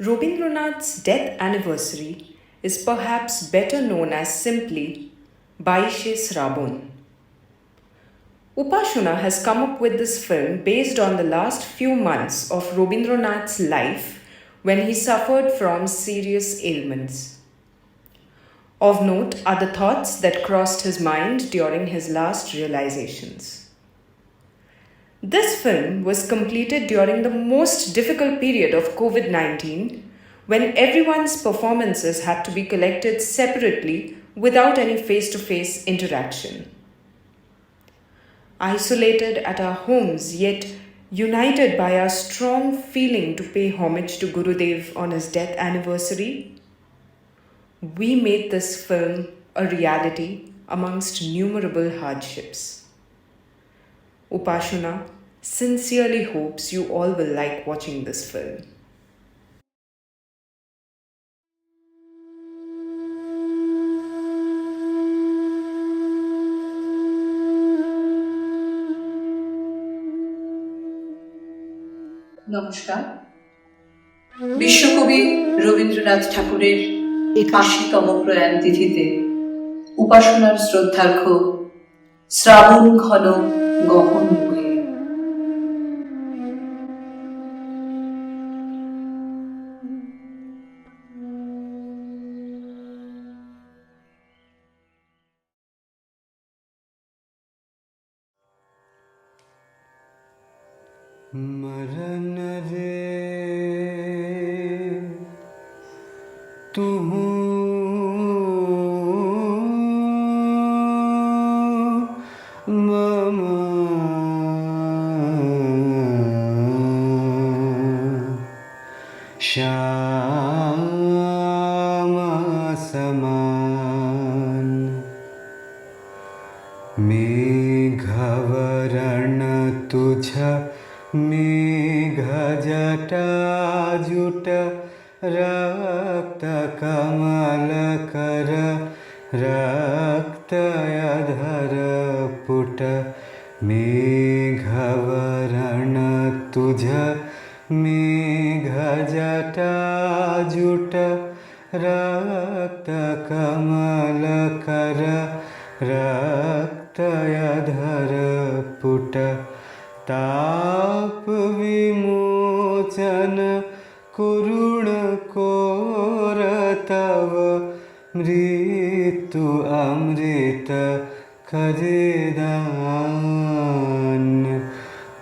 Rabindranath's death anniversary is perhaps better known as simply Baishe Srabon. Upashuna has come up with this film based on the last few months of Rabindranath's life when he suffered from serious ailments. Of note are the thoughts that crossed his mind during his last realizations. This film was completed during the most difficult period of COVID 19 when everyone's performances had to be collected separately without any face to face interaction. Isolated at our homes, yet united by our strong feeling to pay homage to Gurudev on his death anniversary, we made this film a reality amongst numerable hardships. Upashuna sincerely hopes you all will like watching this film. নমস্কার। বিশ্বকবি রবীন্দ্রনাথ ঠাকুরের ৮০তম প্রয়াণ তিথিতে উপাসনার শ্রদ্ধার্ঘ শ্রাবণ ঘন গহন হয়ে मरन रे तुहू मम श्याम समान मेघवरण तुझ मेघ जटाजुट रक्त कमल कर रक्त अधर पुट मेघवरण तुझ मेघ जटाजुट रक्त कमल कर रक्त अधर पुट ताप विमोचन कुरुण कोर तव मृत्यु अमृत करे दान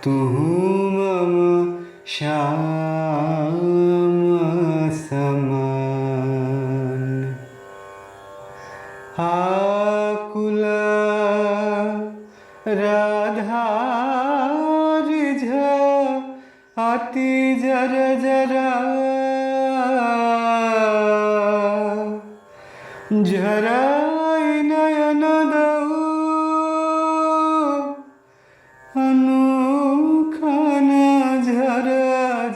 तुहु मम श्याम समान आकुल राधा अति जर जरा झराई नयन दऊ अनुखन झर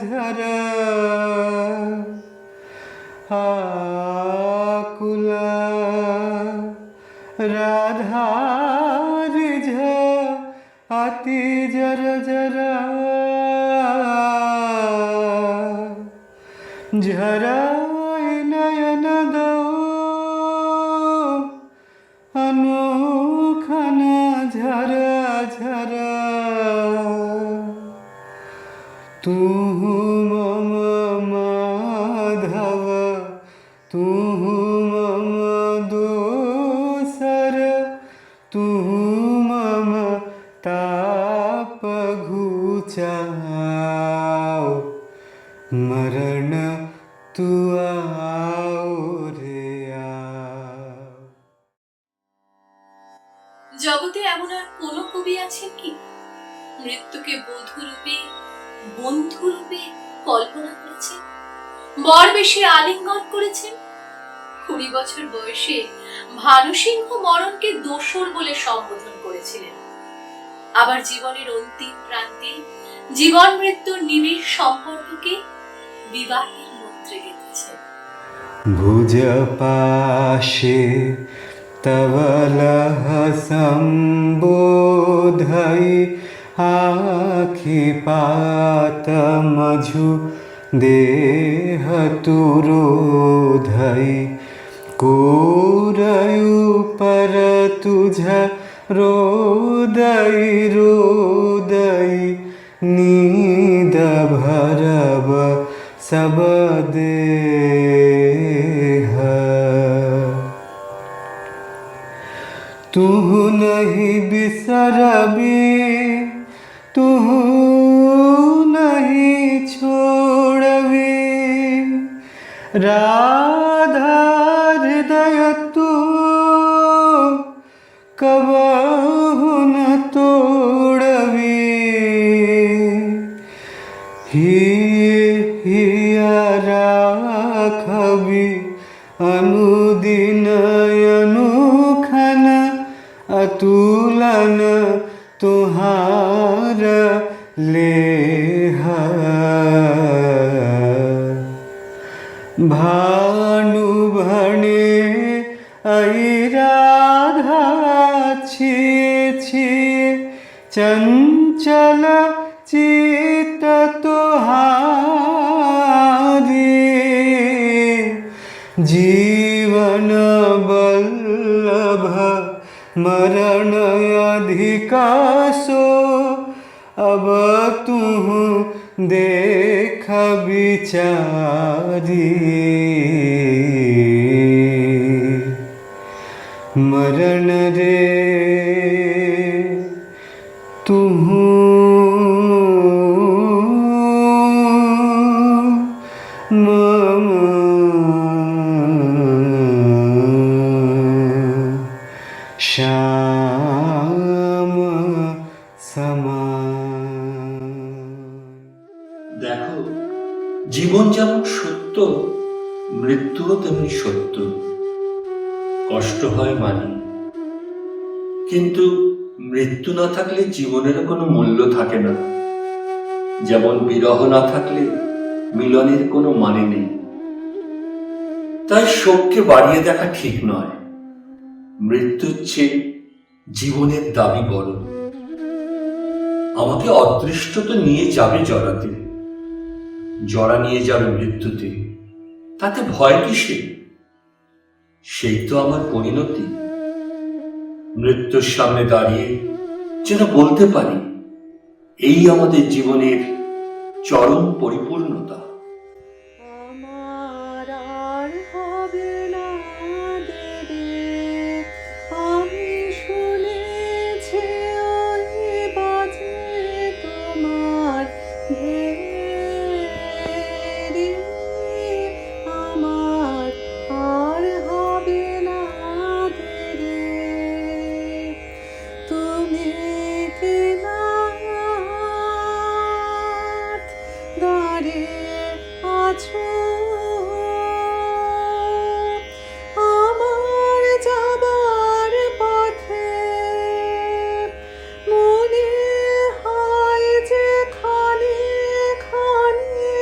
झर आकुल राधा रिझ अति जर जरा झराई नयन दो अनुखन झर झर तुहु मम माधव तुहु मम दोसर तुहु मम ताप घुचाओ मरण तू आओ रे आओ। জগতে এমন আর কোন কবি আছেন কি মৃত্যুকে বধূরূপে বন্ধুরূপে কল্পনা করেছেন, বর বেশি আলিঙ্গন করেছেন? ২০ বছর বয়সে ভানুসিংহ মরণকে দোসর বলে সম্বোধন করেছিলেন। আবার জীবনের অন্তিম প্রান্তে জীবন মৃত্যুর নিবিড় সম্পর্ককে বিবাহের মন্ত্রে গেঁথেছেন। ভুজ পাশে তব লহ সম্বোধই আখি পাত মঝু देह तुरोधई कोरयु पर तुझा रोदई रोदई नींद भरब सब देह तू नहीं बिसरबी तू नहीं छोड़बी राधा हृदय तू कबहु न तोड़बी हिया राखबी अनुदिन अनुखन अतुलन तुहार लेह भानु भणे ऐ राधा छिए छिए चंचल चित तुहारी जीवन बल्लभ मरण अधिका सो अब तू देख बिचारी मरण रे तू मम শ্যাম সমান। দেখো, জীবন যেমন সত্য, মৃত্যুও তেমনি সত্য। কষ্ট হয় মানি, কিন্তু মৃত্যু না থাকলে জীবনের কোনো মূল্য থাকে না। যেমন বিরহ না থাকলে মিলনের কোনো মানে নেই। তাই শোককে বাড়িয়ে দেখা ঠিক নয়। মৃত্যুর চেয়ে জীবনের দাবি বড়। আমাকে অদৃষ্ট তো নিয়ে যাবে জড়াতে, জড়া নিয়ে যাবে মৃত্যুতে, তাতে ভয় কিসে? সেই তো আমার পরিণতি। মৃত্যুর সামনে দাঁড়িয়ে যেন বলতে পারি, এই আমাদের জীবনের চরম পরিপূর্ণতা। আমার আর হবে না দেরি, আমি শুনেছি ওই বাজে তোমার ভেরি। আমার আর হবে না দেরি, তুমি কি না দাঁড়িয়ে আছো আমার যাবার পথে। মনে হয় যে খানে খানে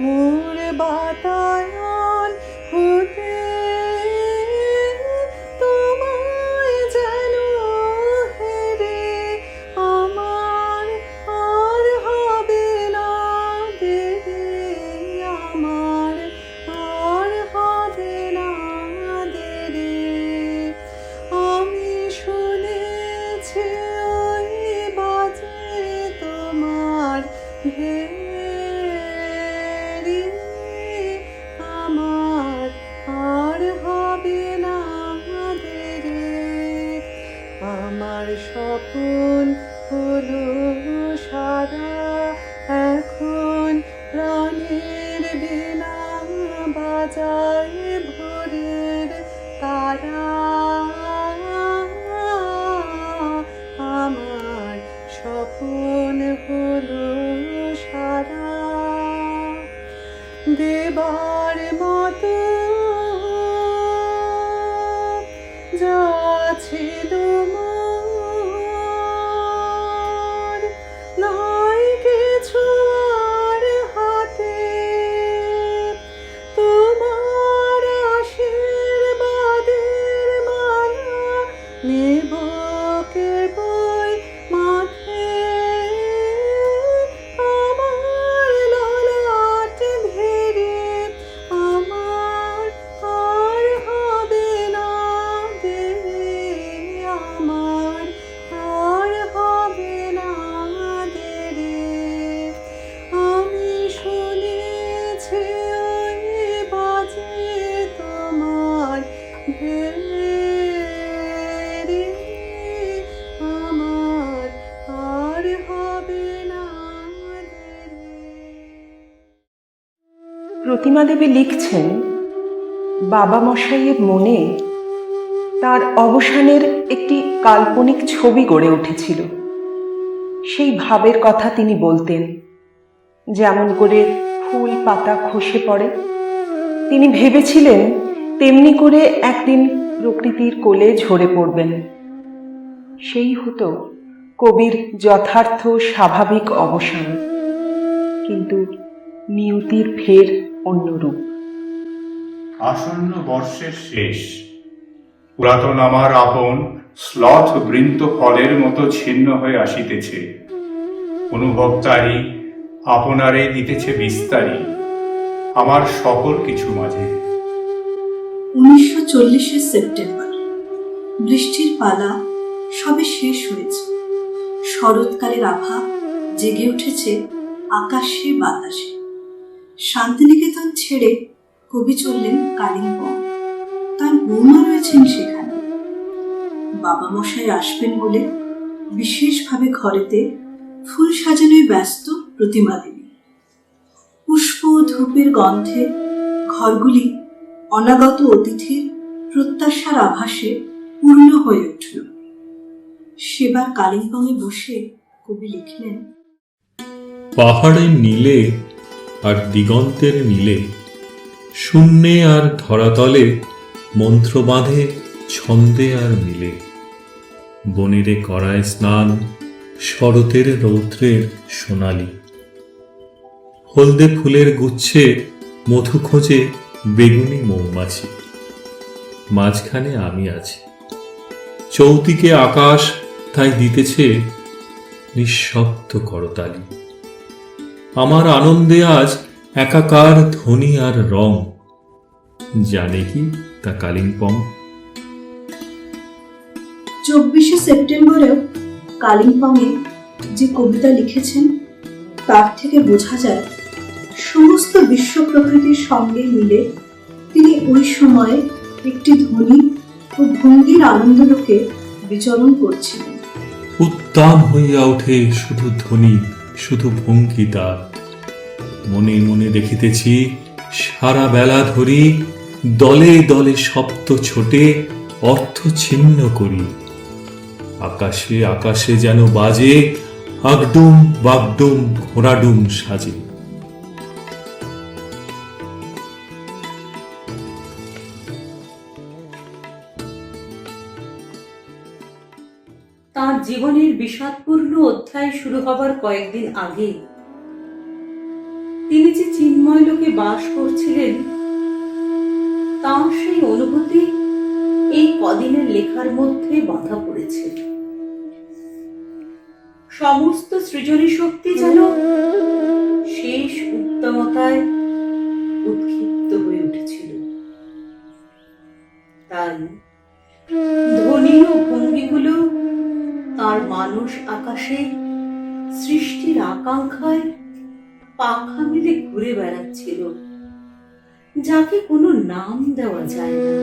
মোর বাতায়ন হতে তোমায় যেন হেরে আমার আর হবে না দেরি। আমার আর হবে না দেরি, আমি শুনেছি ওই বাজে তোমার ভেরি। আমার আর হবে না দেরি, আমার স্বপ্ন হলো সারা এখন প্রাণের বিনা বাজায় ভোরের তারা। আমার স্বপ্ন হলো সারা দেবার মতো যা ছিল মোর, নাই কিছু আর হাতে তোমার আশা প্রতিমা দেবী লিখছেন, বাবা মশাইয়ের মনে তার অবসানের একটি কাল্পনিক ছবি গড়ে উঠেছিল। সেই ভাবের কথা তিনি বলতেন, যেমন করে ফুল পাতা খসে পড়ে। তিনি ভেবেছিলেন তেমনি করে একদিন প্রকৃতির কোলে ঝরে পড়বেন। সেই হতো কবির যথার্থ স্বাভাবিক অবসান, কিন্তু নিয়তির ফের অন্যরূপ। আসন্ন বর্ষের শেষ, পুরাতন আমার আপন শ্লথ বৃন্ত ফলের মতো ছিন্ন হয়ে আসিতেছে। অনুভব তারি আপনারে দিতেছে বিস্তারি আমার সকল কিছু মাঝে। 1940 সেপ্টেম্বর, বৃষ্টির পালা সবে শেষ হয়েছে। শরৎকালের আভা জেগে উঠেছে আকাশে বাতাসে। শান্তিনিকেতন ছেড়ে কবি চললেন কালিম্পং। তার বৌমা রয়েছেন সেখানে। বাবা মশাই আসবেন বলে বিশেষভাবে ঘরেতে ফুল সাজানোয় ব্যস্ত প্রতিমা দেবী। পুষ্প ও ধূপের গন্ধে ঘরগুলি অনাগত অতিথির প্রত্যাশার আভাসে পূর্ণ হয়ে উঠল। সেবার কালিম্পংয়ে বসে কবি লিখলেন, পাহাড়ের নীলে আর দিগন্তের নীলে, শূন্যে আর ধরাতলে মন্ত্র বাঁধে ছন্দে আর মিলে। বনেরে করায় স্নান শরতের রৌদ্রের সোনালি। হলদে ফুলের গুচ্ছে মধু খোঁজে বেগুনি মৌমাছি। মাঝখানে আমি আছি, চৌদিকে আকাশ তাই দিতেছে নিঃশব্দ করতালি। আমার আনন্দে আজ একাকার ধ্বনি আর রং, জানে কি তা কালিম্পং। 24 সেপ্টেম্বরেও কালিম্পংয়ে যে কবিতা লিখেছেন তার থেকে বোঝা যায় সমস্ত বিশ্ব প্রকৃতির সঙ্গে মিলে তিনি ওই সময়ে একটি ধ্বনি ও ভঙ্গির আনন্দলোকে বিচরণ করছিলেন। উত্তাম হইয়া ওঠে শুধু ধ্বনি, শুধু ভঙ্গি তার। মনে মনে দেখিতেছি সারা বেলা ধরি দলে দলে শব্দ ছোটে অর্থ ছিন্ন করি। আকাশে আকাশে যেন বাজে আগডুম বাগডুম ঘোড়াডুম সাজে। তাঁর জীবনের বিষাদপূর্ণ অধ্যায় শুরু হবার কয়েকদিন আগে তিনি যে চিন্ময় লোকে বাস করছিলেন, তাঁর সেই অনুভূতি এই কদিনের লেখার মধ্যে বাঁধা পড়েছে। সমস্ত সৃজনী শক্তি যেন শেষ উত্তমতায় উৎক্ষিপ্ত হয়ে উঠেছিল। তাই ধ্বনি ও ভঙ্গিগুলো তার মানুষ আকাশে সৃষ্টির আকাঙ্ক্ষায় পাখা মেলে ঘুরে বেড়াচ্ছিল, যাকে কোনো নাম দেওয়া যায় না।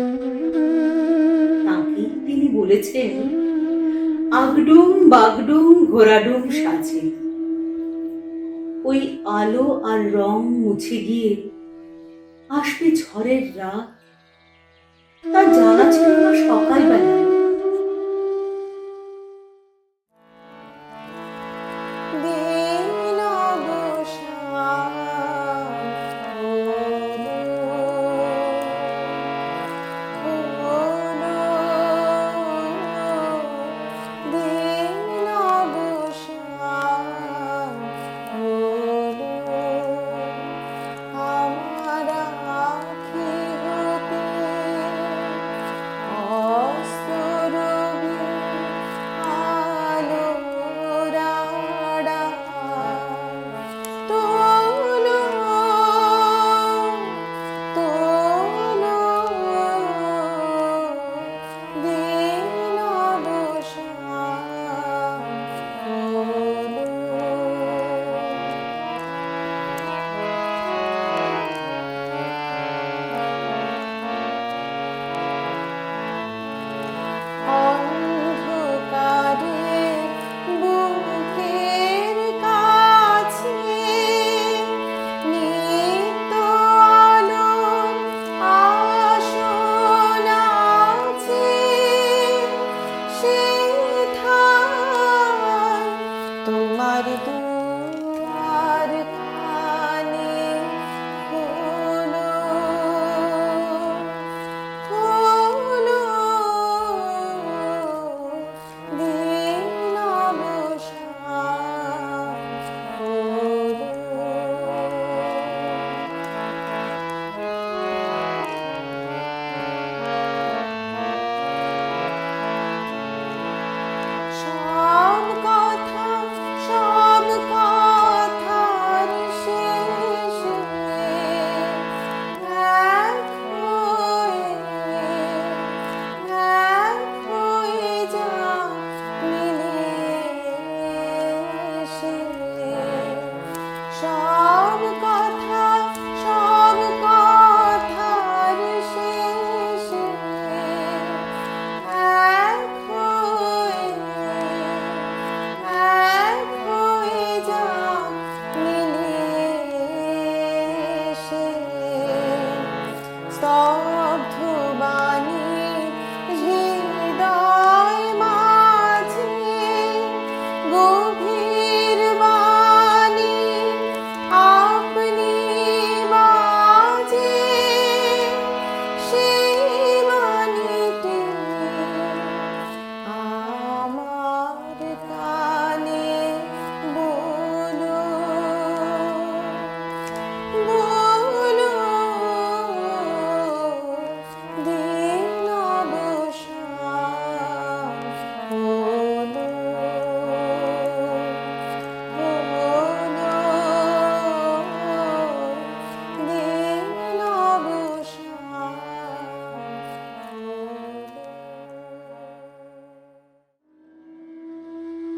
তাকে তিনি বলেছেন আগডুম বাগডুম ঘোড়াডুম সাজে। ওই আলো আর রং মুছে গিয়ে আসবে ঝড়ের রাত, তার জানা ছিল না সকালবেলায়। আমার আখি হতে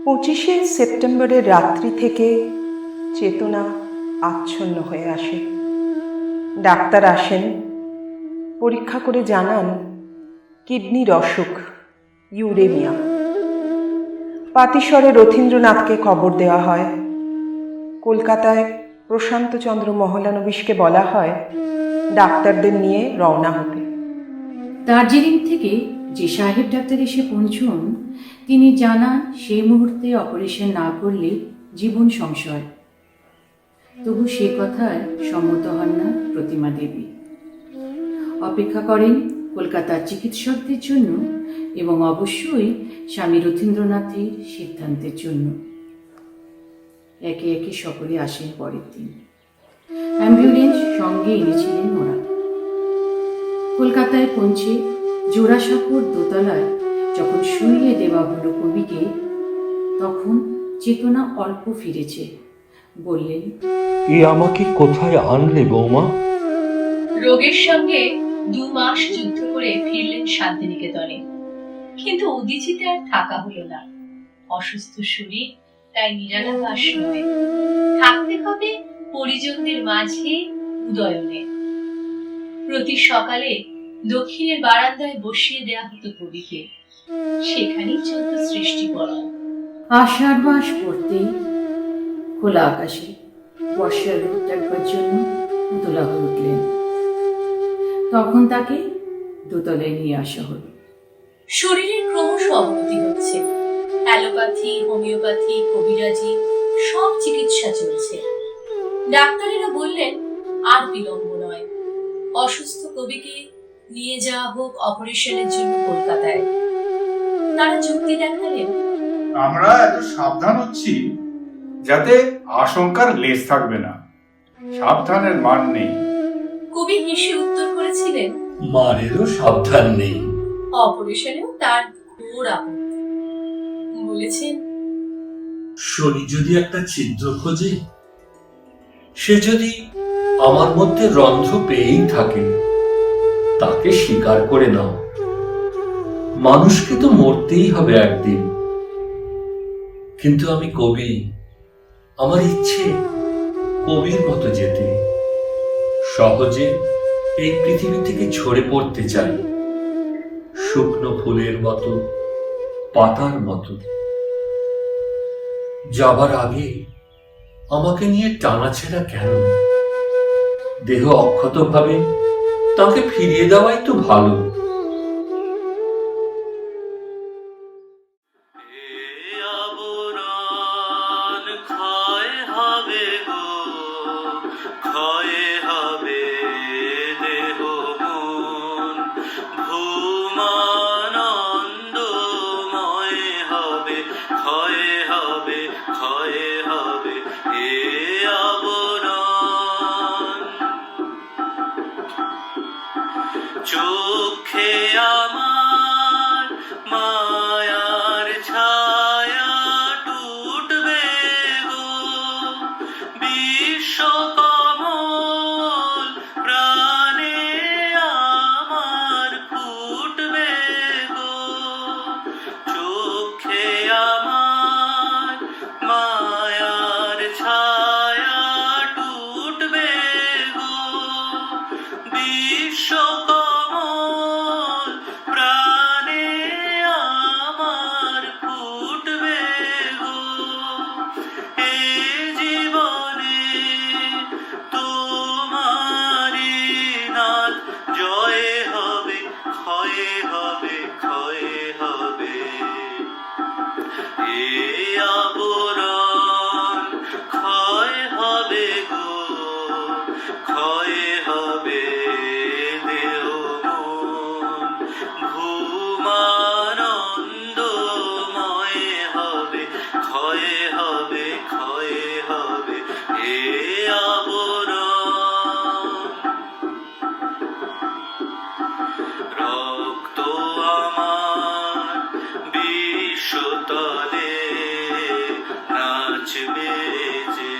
25শে সেপ্টেম্বরের রাত্রি থেকে চেতনা আচ্ছন্ন হয়ে আসে। ডাক্তার আসেন, পরীক্ষা করে জানান কিডনির অসুখ, ইউরেমিয়া। পাতিস্বরে রথীন্দ্রনাথকে খবর দেওয়া হয়। কলকাতায় প্রশান্তচন্দ্র মহলানবিশকে বলা হয় ডাক্তারদের নিয়ে রওনা হতে। দার্জিলিং থেকে যে সাহেব ডাক্তার এসে পৌঁছন, তিনি জানান সেই মুহূর্তে অপারেশন না করলে জীবন সংশয়। তবু সে কথায় সম্মত হন না প্রতিমা দেবী। অপেক্ষা করেন কলকাতার চিকিৎসকদের জন্য এবং অবশ্যই স্বামী রথীন্দ্রনাথের সিদ্ধান্তের জন্য। একে একে সকলে আসেন পরের দিন। অ্যাম্বুলেন্স সঙ্গে এনেছিলেন ওরা। কলকাতায় পৌঁছে জোড়াসাঁকোর দোতলায় যখন শুইয়ে দেওয়া হলো কবিকে, তখন চেতনা অল্প ফিরেছে। বললেন, এ আমাকে কোথায় আনলে বৌমা? রোগের সঙ্গে 2 মাস যুদ্ধ করে ফিরলেন শান্তিনিকেতনে, কিন্তু উদীচিতে আর থাকা হলো না। অসুস্থ শরীর, তাই নিরালাবাস নয়, থাকতে হবে পরিজনদের মাঝে উদয়নে। প্রতি সকালে দক্ষিণের বারান্দায় বসিয়ে দেয়া হতো কবিকে, সেখানেই চলত সৃষ্টি করা। আষাঢ় মাস পড়তেই খোলা আকাশে বর্ষার রূপ দেখবার জন্য উতলা হয়ে উঠলেন। তখন তাকে দোতলায় নিয়ে আসা হলো। শরীরের ক্রমশ অবনতি হচ্ছে। অ্যালোপ্যাথি, হোমিওপ্যাথি, কবিরাজি সব চিকিৎসা চলছে। ডাক্তারেরা বললেন আর বিলম্ব নয়, অসুস্থ কবিকে নিয়ে যাওয়া হোক অপারেশনের জন্য কলকাতায়। তারা যুক্তি দেখালেন, আমরা এত সাবধান হচ্ছি যাতে আশঙ্কার লেশ থাকবে না। সাবধানের মান নেই। কবি হেসে উত্তর করেছিলেন, মারেরও সাবধান নেই। অপারেশনেও তার ঘোর আপত্তি। বলেছেন, শনি যদি একটা ছিদ্র খোঁজে, সে যদি আমার মধ্যে রন্ধ্র পেয়েই থাকে, তাকে স্বীকার করে নাও। মানুষকে তো মরতেই হবে একদিন। কিন্তু আমি কবি, আমার ইচ্ছে কবির মতো যেতে। সহজে এই পৃথিবী থেকে ঝরে পড়তে চাই, শুকনো ফুলের মতো, পাতার মতো। যাবার আগে আমাকে নিয়ে টানাছেঁড়া কেন? দেহ অক্ষত ভাবে তাকে ফিরিয়ে দেওয়াই তো ভালো। চোখে আমার মায়ার ছায়া টুটবে গো, বিশ্বকমল প্রাণে আমার ফুটবে গো। চোখে আমার মায়ার ছায়া টুটবে গো, বিশ্বকমল প্রাণে আমার ফুটবে গো। এ জীবনে তোমারি নাথ জয় হবে, ক্ষয়ে হবে, ক্ষয়ে হবে। এ আবরণ ক্ষয় হবে গো, ক্ষয়ে হবে দেহ মন। ঘুমানন্দময় হবে, ক্ষয়ে হবে, ক্ষয়ে হবে। এ আবরণ রক্ত আমার বিশ্বতলে নাচবে যে,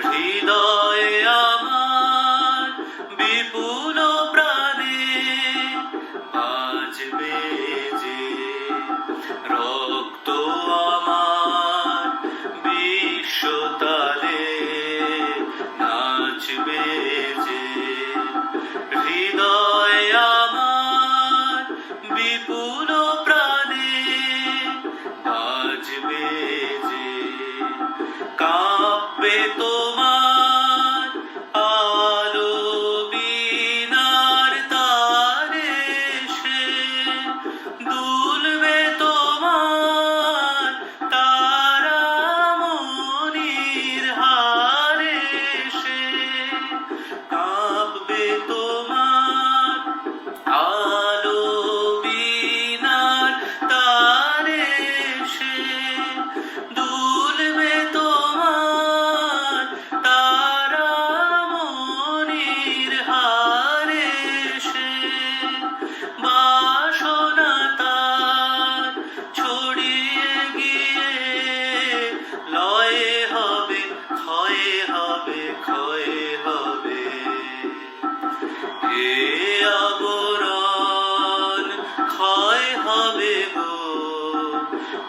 হৃদয়ে আমার বিপুল প্রাণে বাজবে যে। রক্ত আমার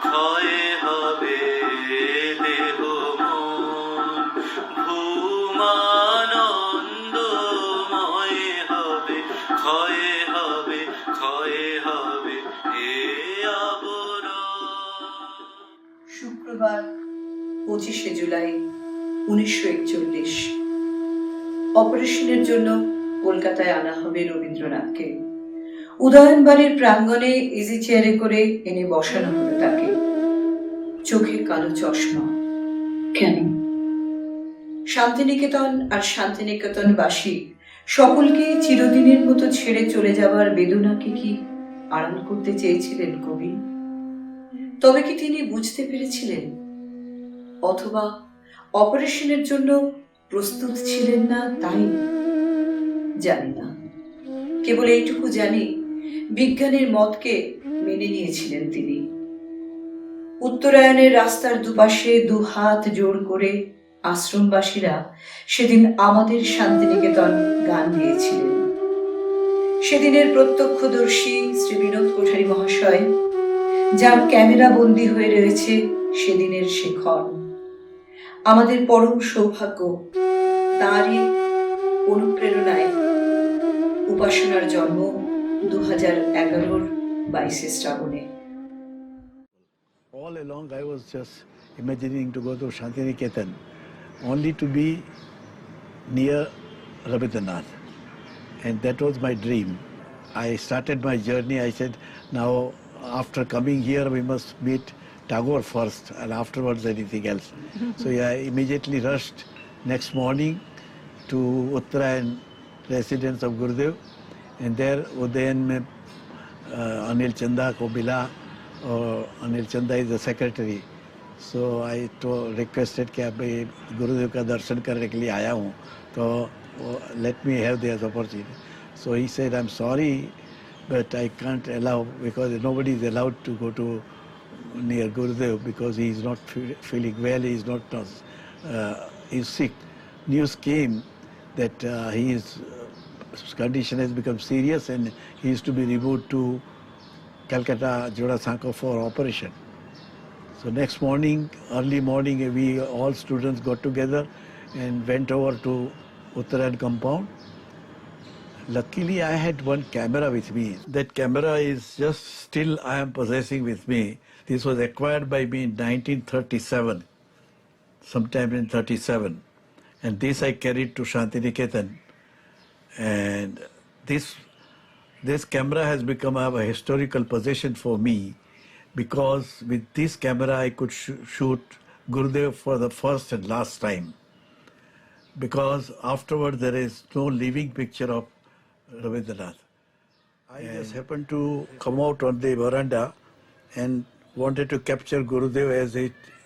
ক্ষয়ে হবে দেহ মন, ভূমানন্দময় হবে, ক্ষয়ে হবে, ক্ষয়ে হবে এ আবরণ। শুক্রবার 25শে জুলাই 1941 অপারেশনের জন্য কলকাতায় আনা হবে রবীন্দ্রনাথকে। উদয়ন বাড়ির প্রাঙ্গণে ইজি চেয়ারে করে এনে বসানো হলো তাকে। চোখে কালো চশমা। কেন? শান্তিনিকেতন আর শান্তিনিকেতনবাসী সকলকে চিরদিনের মতো ছেড়ে চলে যাওয়ার বেদনাকে কি আড়াল করতে চেয়েছিলেন কবি? তবে কি তিনি বুঝতে পেরেছিলেন? অথবা অপারেশনের জন্য প্রস্তুত ছিলেন না তাই? জানি না, কেবল এইটুকু জানি বিজ্ঞানের মতকে মেনে নিয়েছিলেন তিনি। উত্তরায়ণের রাস্তার দুপাশে দুহাত জোড় করে আশ্রমবাসীরা সেদিন আমাদের শান্তিনিকেতন গান গেয়েছিলেন। সেদিনের প্রত্যক্ষদর্শী শ্রী বিনোদ কোঠারি মহাশয়, যার ক্যামেরা বন্দী হয়ে রয়েছে সেদিনের সে ক্ষণ, আমাদের পরম সৌভাগ্য তাঁরই অনুপ্রেরণায় উপাসনার জন্ম 2011 22শে শ্রাবণে। All along I was just imagining to go to Shantiniketan, only to be near Rabindranath, and that was my dream. I started my journey, I said, now after coming here we must meet Tagore first and afterwards anything else. So yeah, I immediately rushed next morning to Uttarayan residence of Gurudev, and there Udayan mein Anil Chanda ko mila, or Anil Chanda is the secretary. So I requested कि अब गुरुदेव का दर्शन करने के लिए आया हूँ, तो let me have this opportunity. So he said, I'm sorry, but I can't allow, because nobody is allowed to go to near Gurudev because he is not feeling well, he is not, he's sick. News came that his condition has become serious and he is to be removed to Calcutta Jorasanko for operation. So next morning, early morning, we all students got together and went over to Uttarayan compound. Luckily, I had one camera with me. That camera is just still I am possessing with me. This was acquired by me in 1937, sometime in 37. And this I carried to Shantiniketan. And this camera has become a historical possession for me, because with this camera I could shoot Gurudev for the first and last time. Because afterward there is no living picture of Rabindranath. I just happened to come out on the veranda and wanted to capture Gurudev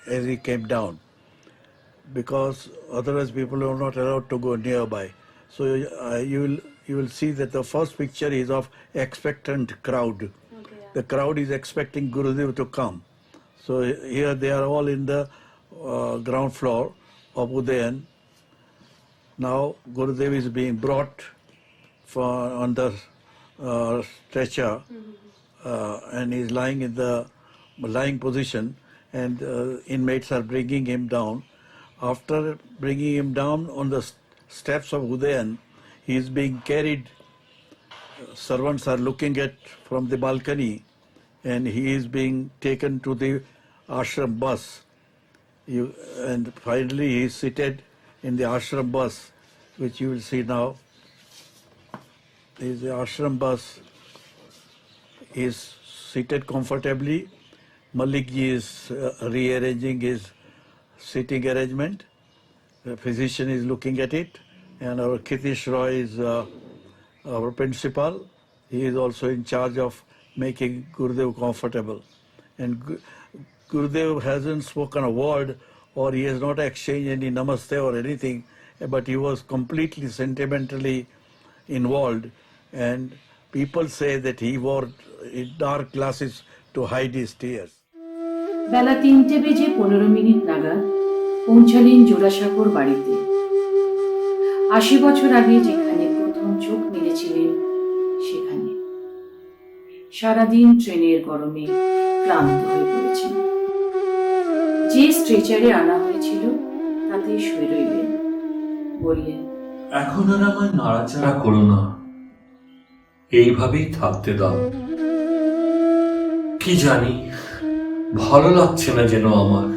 as he came down, because otherwise people are not allowed to go nearby. So you will see that the first picture is of expectant crowd. The crowd is expecting Gurudev to come. So here they are all in the ground floor of Udayan. Now Gurudev is being brought on the stretcher, and he is lying in the lying position, and inmates are bringing him down. After bringing him down on the steps of Udayan, he is being carried. Servants are looking at from the balcony, and he is being taken to the ashram bus. And finally he is seated in the ashram bus, which you will see now. The ashram bus is seated comfortably. Malikji is rearranging his sitting arrangement. The physician is looking at it, and our Kitish Roy is our principal. He is also in charge of making Gurudev comfortable. And Gurudev hasn't spoken a word, or he has not exchanged any namaste or anything, but he was completely sentimentally involved, and people say that he wore dark glasses to hide his tears. বেলা 3:15 নাগাদ পৌঁছালেন জোড়াসাঁকোর বাড়িতে। 80 বছর আগে যেখানে প্রথম চোখ মেলেছিলেন সেখানে। সারাদিন ট্রেনের গরমে ক্লান্ত হয়ে পড়েছেন। যে স্ট্রেচারে আনা হয়েছিল তাতেই শুয়ে রইলেন। বললেন, এখন আর আমায় নাড়াচাড়া করো না, এইভাবেই থাকতে দাও। কি জানি, ভালো লাগছে না যেন আমার।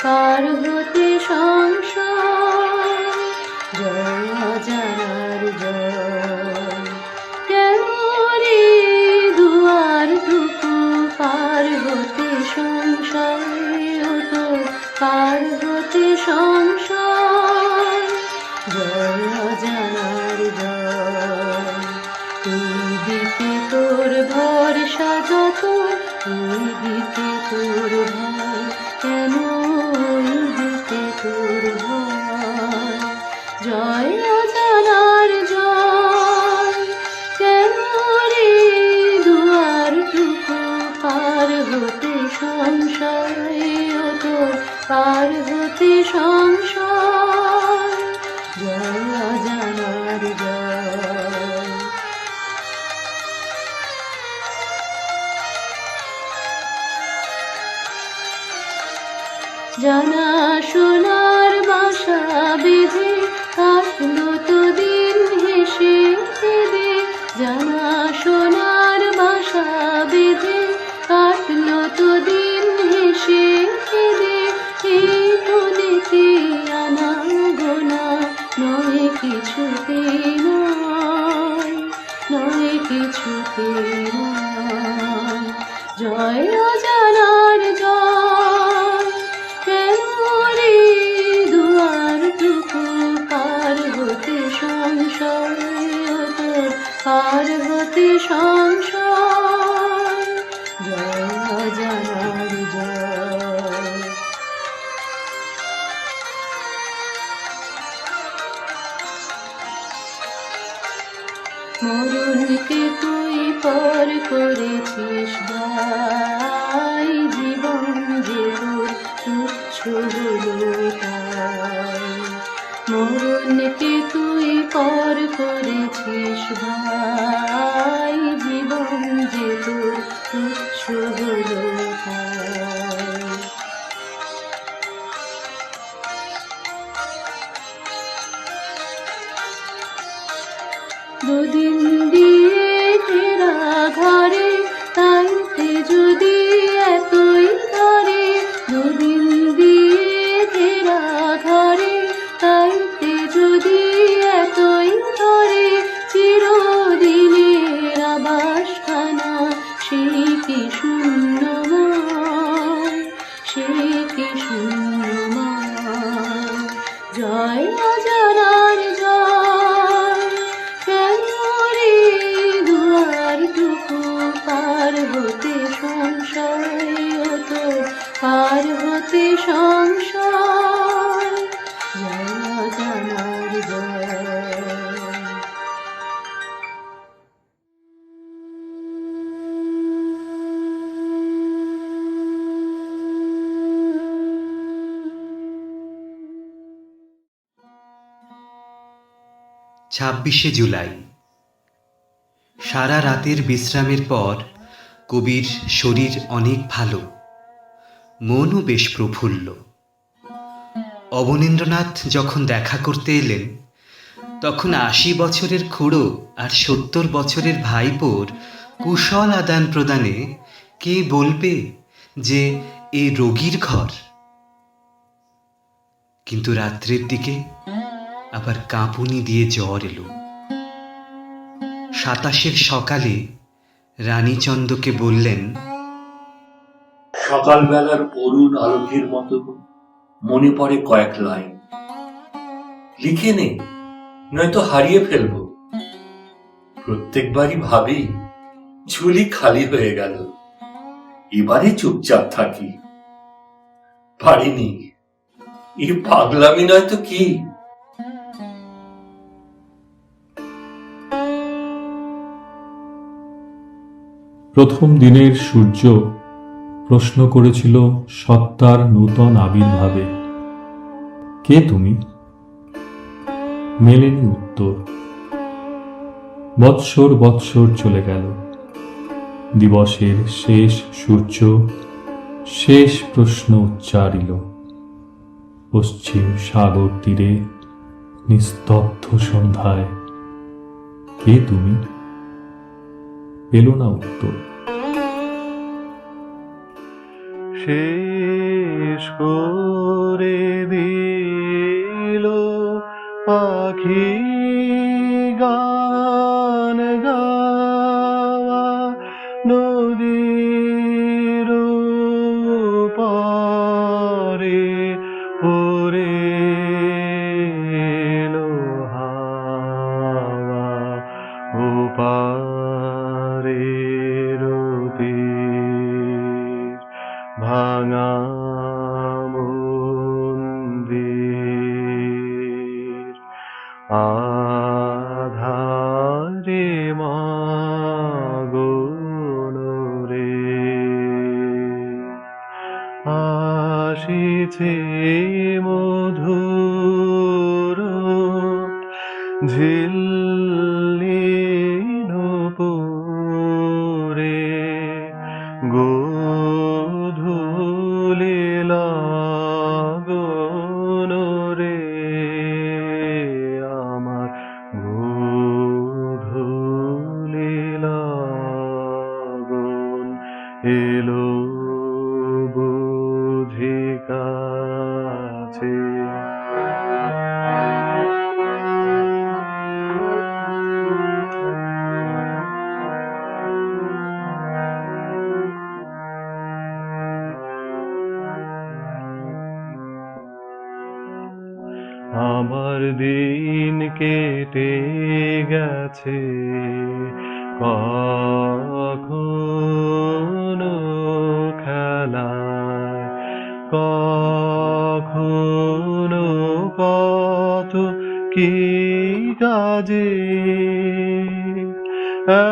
পার হতে সংসার জয় অজানার জয়। কেন রে দুয়ার টুকু পার হতে সংসার পার হতে সংসার জয় অজানার জয়। তুই দিতে তোর ভরসা যত, তুই দিতে তোর ভয়, কেন দিতে তোর ভয়। জয় অজানার জয়। কেন রে দুয়ার টুকু পার হতে সংসার পার হতে সংসার জয় অজানার জয়। জানা সোনার বাসা বেঁধে কাটলো তো দিন হেসে খেলে। জানা সোনার বাসা বেঁধে কাটলো তো দিন হেসে খেলে। এই কোনেতে আনা গোনা নয় কিছুতে নয়, নয় কিছুতে নয়। জয় অজানার জয়। কেন রে দুয়ার টুকু পার হতে সংসার পার হতে সংসার জয় অজানার জয়। মরণকে তুই পর করেছিস ভাই, জীবন যে তোর তুচ্ছ হলো তাই। মরণকে তুই পর করেছিস ভাই, জীবন যে তোর তুচ্ছ হলো তাই। দুদিন দিয়ে ঘেরা ঘরে তাইতে যদি এতই ধরে। দুদিন দিয়ে ঘেরা ঘরে তাইতে যদি এতই ধরে। চিরদিনের আবাসখানা সে কি শূন্যময়, সে কি শূন্যময়। জয় অজানার জয়। কেন রে দুয়ার টুকু পার হতে সংসার পার হতে সংসার জয় অজানার জয়। ছাব্বিশে জুলাই। সারা রাতের বিশ্রামের পর কবির শরীর অনেক ভালো, মনও বেশ প্রফুল্ল। অবনীন্দ্রনাথ যখন দেখা করতে এলেন তখন ৮০ বছরের খুড়ো আর ৭০ বছরের ভাইপোর কুশল আদান প্রদানে কে বলবে যে এ রোগীর ঘর। কিন্তু রাত্রের দিকে আবার কাঁপুনি দিয়ে জ্বর এলো। ২৭ সকালে রানীচন্দকে বললেন, সকালবেলার অরুণ আলোকের মতো মনে পড়ে কয়েক লাইন, লিখে নে, নয়তো হারিয়ে ফেলবো। প্রত্যেকবারই ভাবি ঝুলি খালি হয়ে গেল, এবারে চুপচাপ থাকি। পারিনি, এই পাগলামি নয় তো কি। প্রথম দিনের সূর্য প্রশ্ন করেছিল সত্তার নূতন আবির্ভাবে। কে তুমি? মেলেনি উত্তর। বৎসর বৎসর চলে গেল। দিবসের শেষ সূর্য শেষ প্রশ্ন উচ্চারিল। পশ্চিম সাগর তীরে নিস্তব্ধ সন্ধ্যায় কে তুমি? পেল না উত্তর। শেষ করে দিল পাখি গান গাওয়া, নদীর পারে ওরে এলো হাওয়া, ও পারে তীর ভাঙা মন্দির, আধারে মাগরে আসিছে মধুর ঝিল্লির উপরে, গোধূলি লাগন রে আমার, গোধূলি লাগন এলো বুঝি কাছে। আমার দিন কেটে গেছে কখনো খেলায়, কখনো কত কি কাজে,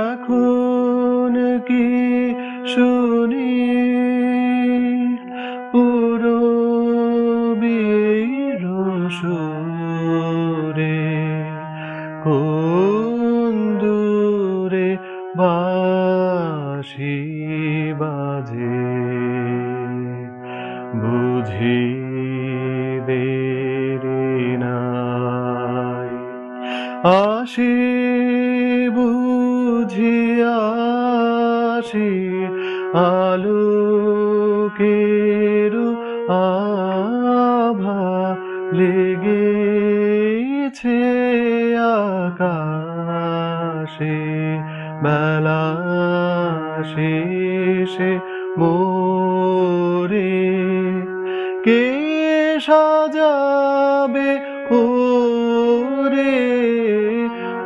এখন কি শুনি পুরবীর সুরে, কোন দূরে বাঁশি বাজে, বুঝি দেরি নাই, আসি বুঝি আসি আলোকের আভা লেগেছে আকাশে, বেলা শেষে মোরে কে সাজাবে ওরে,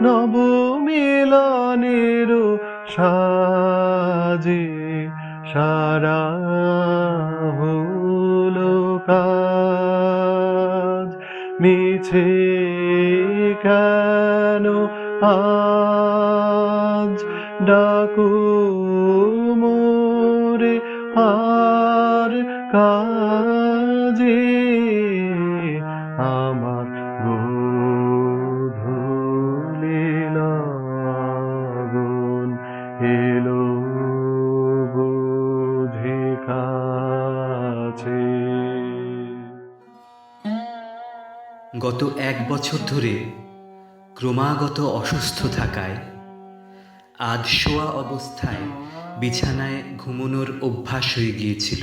নবমিলনের সাজে সারা হলো কাজ, মিছে কেন আজ ডাকো মোরে আর কাজে, আমার গোধূলি লাগন এলো বুঝি কাছে। গত 1 বছর ধরে ক্রমাগত অসুস্থ থাকায় আধশোয়া অবস্থায় বিছানায় ঘুমানোর অভ্যাস হয়ে গিয়েছিল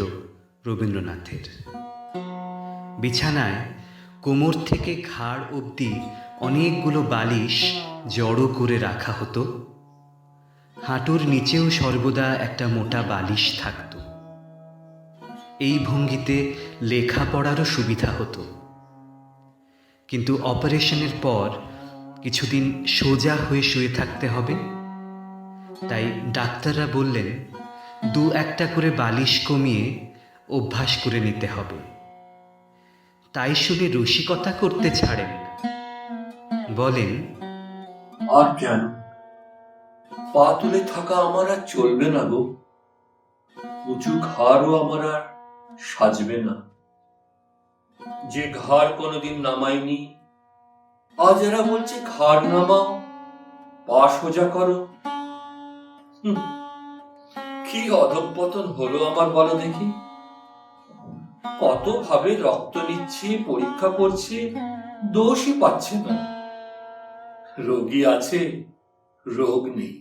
রবীন্দ্রনাথের। বিছানায় কোমর থেকে ঘাড় অবধি অনেকগুলো বালিশ জড়ো করে রাখা হতো। হাঁটুর নিচেও সর্বদা একটা মোটা বালিশ থাকত। এই ভঙ্গিতে লেখাপড়ারও সুবিধা হতো। কিন্তু অপারেশনের পর কিছুদিন সোজা হয়ে শুয়ে থাকতে হবে। তাই ডাক্তাররা বললেন 2-1টা করে বালিশ কমিয়ে অভ্যাস করে নিতে হবে। তাই শুনে রসিকতা করতে ছাড়েন, বলেন, আর কেন, পা তুলে থাকা আমার আর চলবে না গো, উঁচু ঘাড়ও আমার আর সাজবে না। যে ঘাড় কোনোদিন নামায়নি, আজ এরা বলছে ঘাড় নামাও, পা সোজা করো। কি অধঃপতন হলো আমার, বলো দেখি। কত ভাবে রক্ত নিচ্ছে, পরীক্ষা করছে, দোষই পাচ্ছে না। রোগী আছে, রোগ নেই।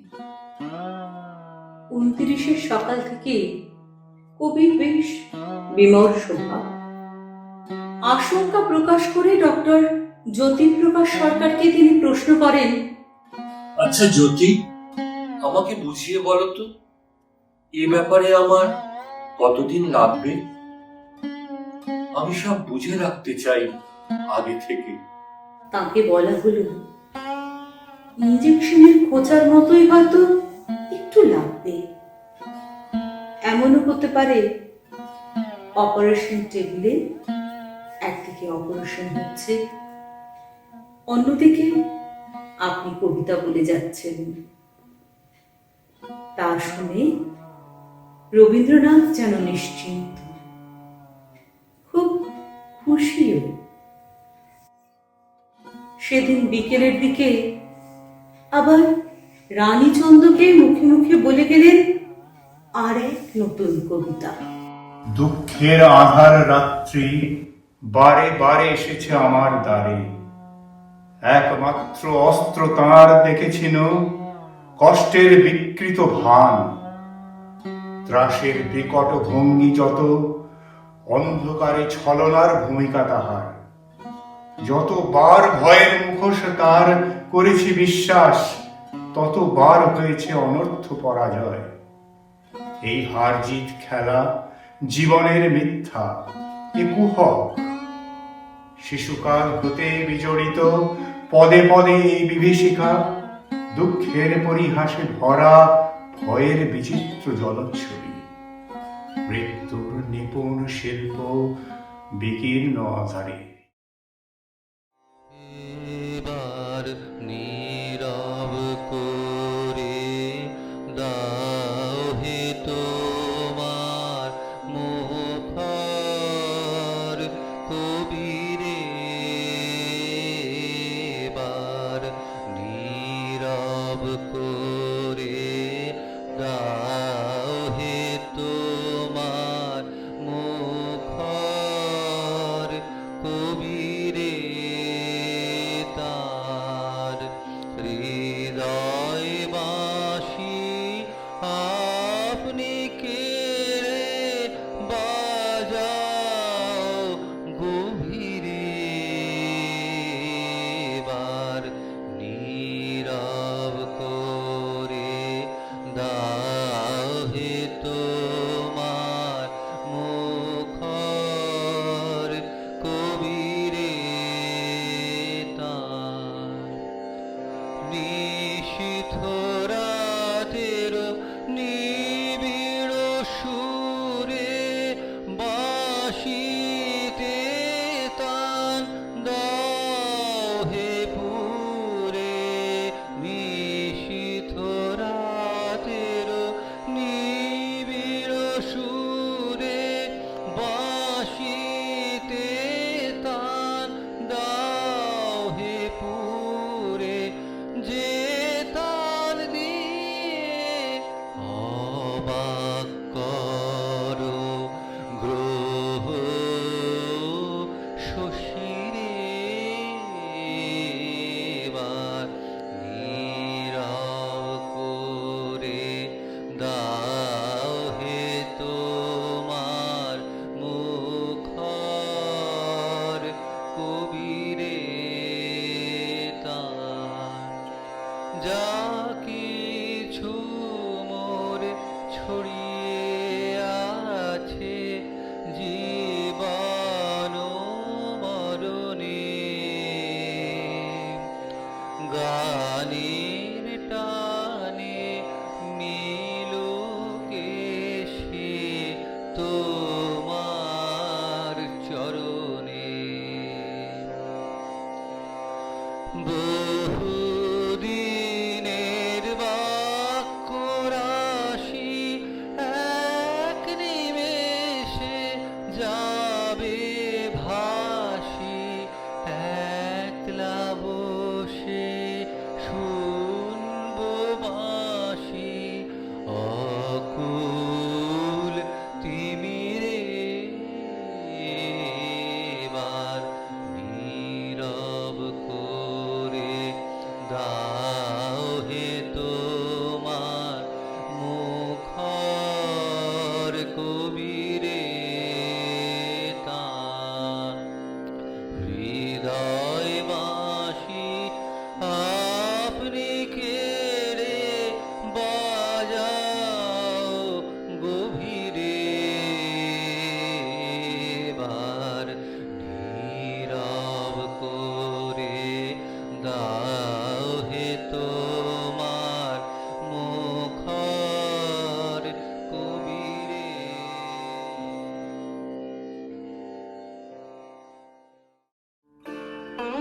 29-এর সকাল থেকে কবির বেশ বিমর্ষ ভাব। আশঙ্কা প্রকাশ করে ডক্টর জ্যোতিপ্রকাশ সরকারকে তিনি প্রশ্ন করেন, আচ্ছা জ্যোতি, আমাকে বুঝিয়ে বলো তো, এ ব্যাপারে আমার কতদিন লাগবে? আমি সব বুঝে রাখতে চাই আগে থেকে। তাকে বলা হলো, ইঞ্জেকশনের খোঁচার মতোই হয়তো একটু লাগবে। এমনও হতে পারে অপারেশন টেবিলে একদিকে অপারেশন হচ্ছে, অন্যদিকে আপনি কবিতা বলে যাচ্ছেন। তা শুনে রবীন্দ্রনাথ যেন নিশ্চিন্ত, খুব খুশিও। সেদিন বিকেলের দিকে আবার রানীচন্দ্রকে মুখে মুখে বলে গেলেন আর এক নতুন কবিতা। দুঃখের আধার রাত্রি বারে বারে এসেছে আমার দ্বারে, একমাত্র অস্ত্র তাঁর দেখেছিল কষ্টের বিকৃত ভান। ত্রাসের বিকট ভঙ্গি যত, অন্ধকারে ছলনার ভূমিকা তাহার। যতবার ভয়ের মুখোশ তার করেছি বিশ্বাস, ততবার হয়েছে অনর্থ পরাজয়। এই হার জিত খেলা জীবনের মিথ্যা, এ কুহক। শিশুকাল হতে বিজড়িত পদে পদে এই বিভীষিকা, দুঃখের পরিহাসে ভরা ভয়ের বিচিত্র জলচ্ছবি। মৃত্যুর নিপুণ শিল্প বিকীর্ণ আধারে। এবার নীরব করে দাও হে তোমার মুখর কবিরে, এবার নীরব করে দাও হে তোমার মুখর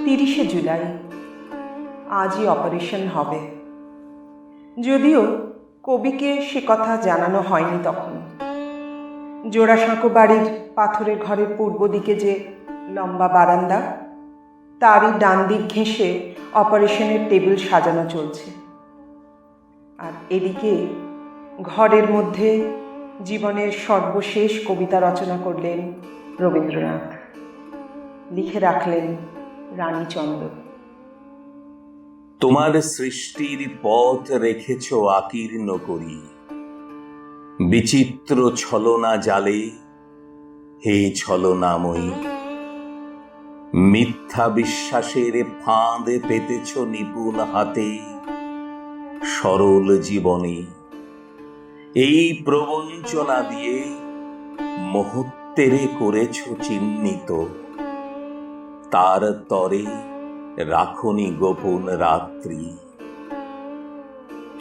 30শে জুলাই। আজই অপারেশন হবে। যদিও কবিকে সে কথা জানানো হয়নি তখন। জোড়াসাঁকো বাড়ির পাথরের ঘরের পূর্ব দিকে যে লম্বা বারান্দা, তারই ডান দিক ঘেঁষে অপারেশনের টেবিল সাজানো চলছে। আর এদিকে ঘরের মধ্যে জীবনের সর্বশেষ কবিতা রচনা করলেন রবীন্দ্রনাথ। লিখে রাখলেন রানীচন্দ্র। তোমার সৃষ্টির পথ রেখেছ আকীর্ণ করি, বিচিত্র ছলনা জালে হে ছলনাময়ী। মিথ্যা বিশ্বাসের ফাঁদ পেতেছ নিপুণ হাতে, সরল জীবনে এই প্রবঞ্চনা দিয়ে মুহূর্তেরে করেছ চিহ্নিত। তার তরে রাখনি গোপন রাত্রি,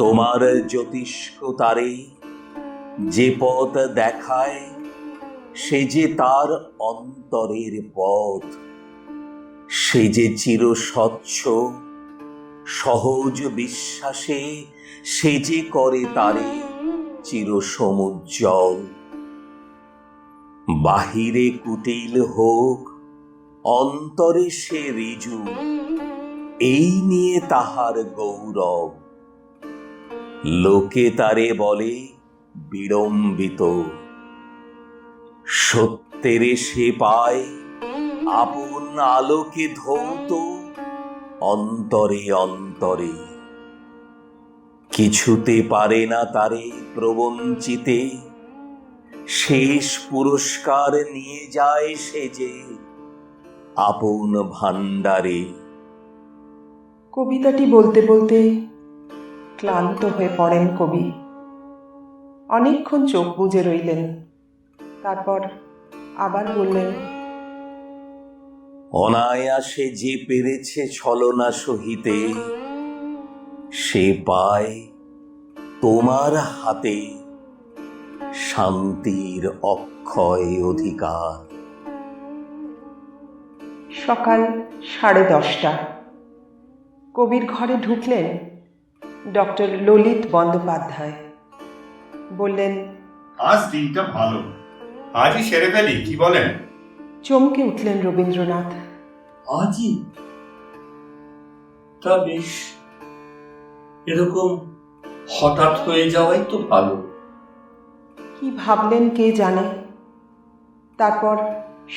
তোমার জ্যোতিষ্ক তারে যে পথ দেখায় সে যে তার অন্তরের পথ। সে যে চির স্বচ্ছ সহজ বিশ্বাসে সে যে করে তারে চির সমুজ্জ্বল। বাহিরে কুটিল হোক অন্তরে সে ঋজু, এই নিয়ে তাহার গৌরব। লোকে তারে বলে বিড়ম্বিত, সত্যেরে সে পায় আপন আলোকে ধৌত অন্তরে অন্তরে। কিছুতে পারে না তারে প্রবঞ্চিতে, শেষ পুরস্কার নিয়ে যায় সে যে আপন ভাণ্ডারে। কবিতাটি বলতে বলতে ক্লান্ত হয়ে পড়েন কবি। অনেকক্ষণ চোখ বুজে রইলেন, তারপর আবার বললেন, অনায়াসে যে পেরেছে ছলনা সহিতে, সে পায় তোমার হাতে শান্তির অক্ষয় অধিকার। সকাল 10:30। কবির ঘরে ঢুকলেন ডক্টর ললিত বন্দ্যোপাধ্যায়। বললেন, আজ দিনটা ভালো, আজই সেরে ফেলি, কি বলেন? চমকে উঠলেন রবীন্দ্রনাথ। আজই? তা বেশ, এরকম হঠাৎ হয়ে যাওয়াই তো ভালো। কি ভাবলেন কে জানে। তারপর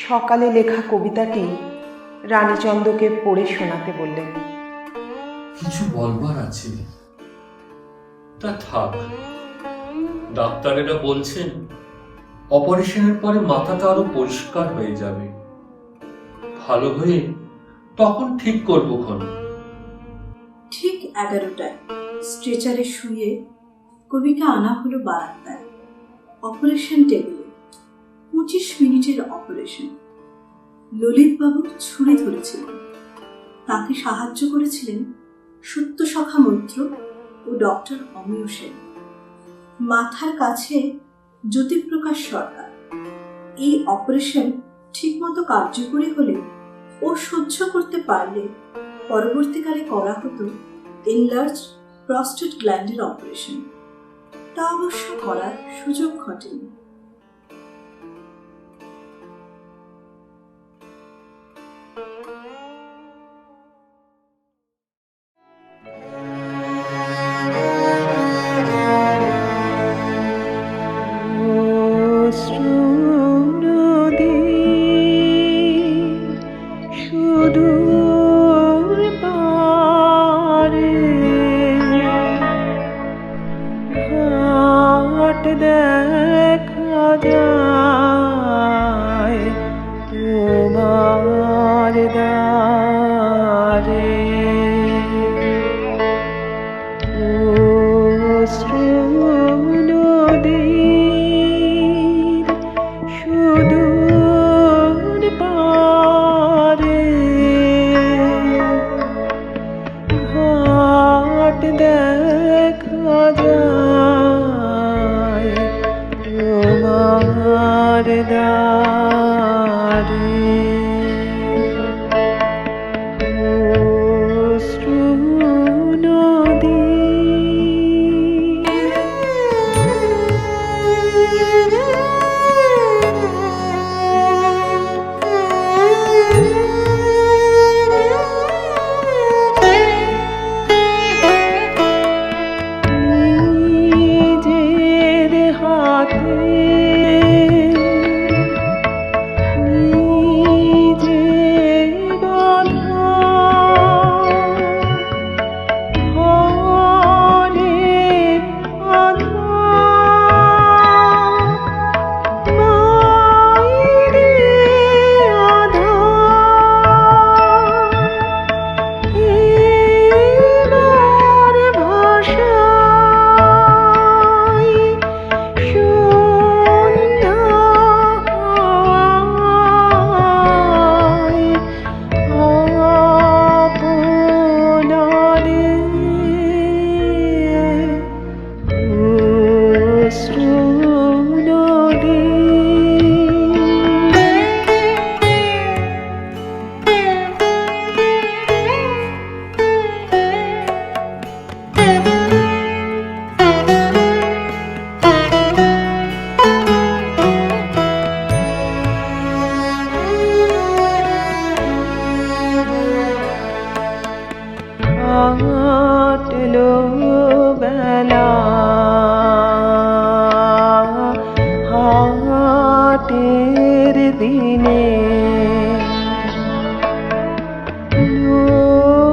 সকালে লেখা কবিতাটি রানীচন্দ্রকে পড়ে শোনাতে বললেন। কিছু বলবার আছে, তা থাক। ডাক্তারেরা বলছেন অপারেশনের পরে মাথাটা আরো পরিষ্কার হয়ে যাবে। ভালো হয়ে তখন ঠিক করবো খন। ঠিক 11টায় স্ট্রেচারে শুয়ে কবিকে আনা হলো বারান্দায়। অপারেশন টেবিলে 25 মিনিটের অপারেশন। ললিতবাবু ছুরি ধরেছিলেন, তাকে সাহায্য করেছিলেন সত্যসখা মৈত্র ও ডক্টর অমিয় সেন। মাথার কাছে জ্যোতিপ্রকাশ সরকার। এই অপারেশন ঠিকমতো কার্যকরী হলে ও সহ্য করতে পারলে পরবর্তীকালে করা হতো এনলার্জ প্রস্টেট গ্ল্যান্ডের অপারেশন। তা অবশ্য করার সুযোগ ঘটেনি। দেখা যায় তোমার দ্বারে, নদীর সুদূর পারে ঘাট দেখা যায় তোমার দ্বারে।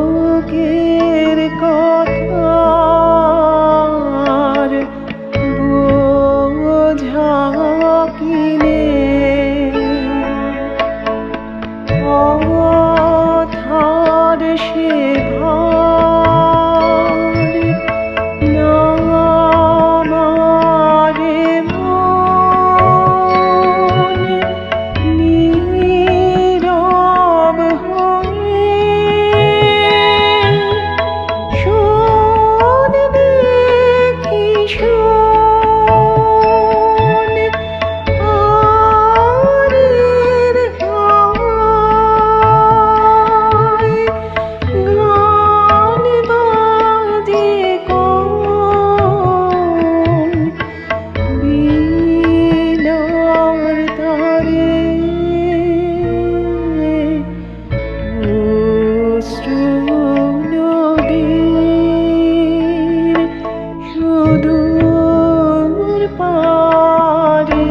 লোকের কথার বোঝা কিনে অথার সে ভার নামারে মন নীরব হয়ে শোন দেখি শোন আরের গায় গান বাজে কোন বীণার তারে অশ্রু নদীর সুদূর পারে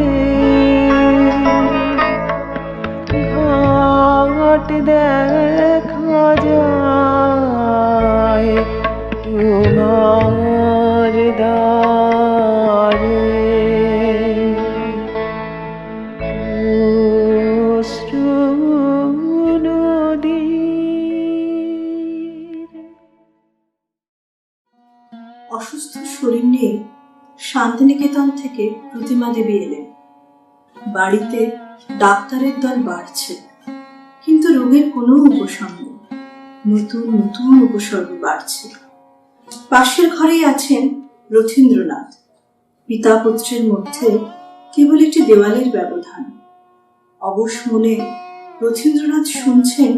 ঘাট দেখা যায় তোমার দ্বারে অশ্রু নদীর। অসুস্থ শরীর নিয়ে শান্তিনিকেতন থেকে প্রতিমা দেবী এলেন। বাড়িতে ডাক্তারের দল বাড়ছে, কিন্তু রোগের কোনো উপশম নেই। নতুন নতুন উপসর্গ বাড়ছে। পাশের ঘরেই আছেন রথীন্দ্রনাথ। পিতা পুত্রের মধ্যে কেবল একটি দেওয়ালের ব্যবধান। অবশ মনে রথীন্দ্রনাথ শুনছেন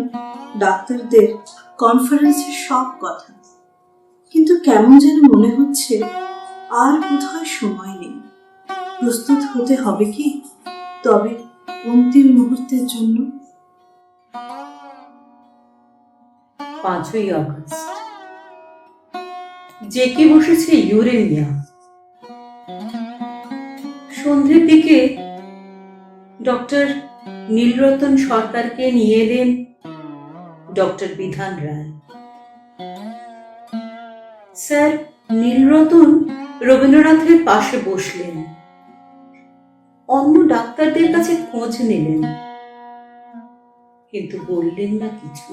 ডাক্তারদের কনফারেন্সের সব কথা, কিন্তু কেমন যেন মনে হচ্ছে আর বোধহয় সময় নেই। প্রস্তুত হতে হবে কি তবে অন্তিম মুহূর্তের জন্য? 5ই আগস্ট জেকে বসেছে ইউরেনিয়া। সন্ধ্যের দিকে ডক্টর নীলরতন সরকারকে নিয়ে এলেন ডক্টর বিধান রায়। স্যার নীলরতন রবীন্দ্রনাথের পাশে বসলেন, অন্য ডাক্তারদের কাছে খোঁজ নিলেন, কিন্তু বললেন না কিছু।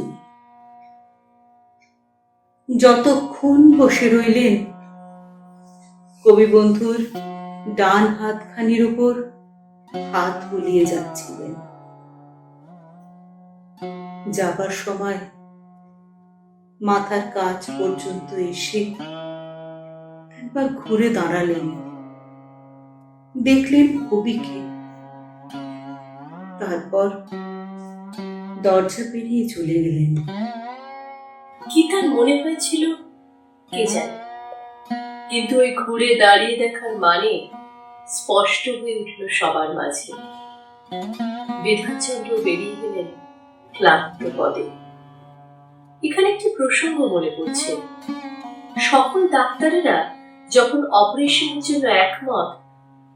যতক্ষণ বসে রইলেন, কবি বন্ধুর ডান হাতখানির উপর হাত বুলিয়ে যাচ্ছিলেন। যাবার সময় মাথার কাছ পর্যন্ত এসে একবার ঘুরে দাঁড়ালেন, দেখলেন কবিকে। তারপর দরজা পেরিয়ে চলে গেলেন। কি তার মনে হয়েছিল কে জানে, কিন্তু ওই ঘুরে দাঁড়িয়ে দেখার মানে স্পষ্ট হয়ে উঠল সবার মাঝে। বিধানচন্দ্র বেরিয়ে গেলেন ক্লান্ত পদে। এখানে একটি প্রসঙ্গ মনে পড়ছে। সকল ডাক্তারেরা যখন অপারেশনের জন্য একমত,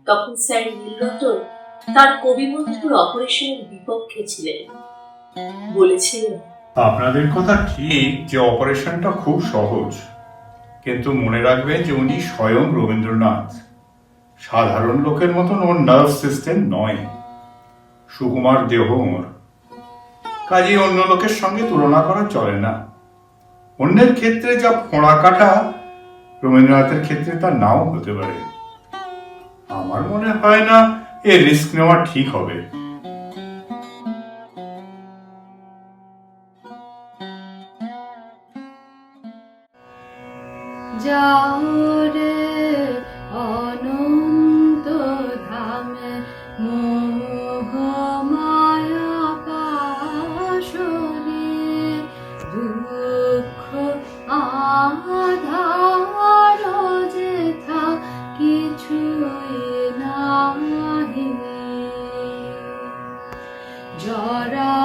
তখন স্যার নীলরতন তার কবি বন্ধুর অপারেশনের বিপক্ষে ছিলেন। বলেছিলেন, আপনাদের কথা ঠিক যে অপারেশনটা খুব সহজ, কিন্তু মনে রাখবেন যে উনি স্বয়ং রবীন্দ্রনাথ। সাধারণ লোকের মতন ওর নার্ভ সিস্টেম নয়, সুকুমার দেহ ওর। কাজেই অন্য লোকের সঙ্গে তুলনা করা চলে না। অন্যের ক্ষেত্রে যা ফোঁড়া কাটা, রবীন্দ্রনাথের ক্ষেত্রে তা নাও হতে পারে। আমার মনে হয় না এ রিস্ক নেওয়া ঠিক হবে। যাও রে অনন্ত ধামে মোহ মায়া পাশরে, দুঃখ আধার যেথা কিছুই নাহি, জরা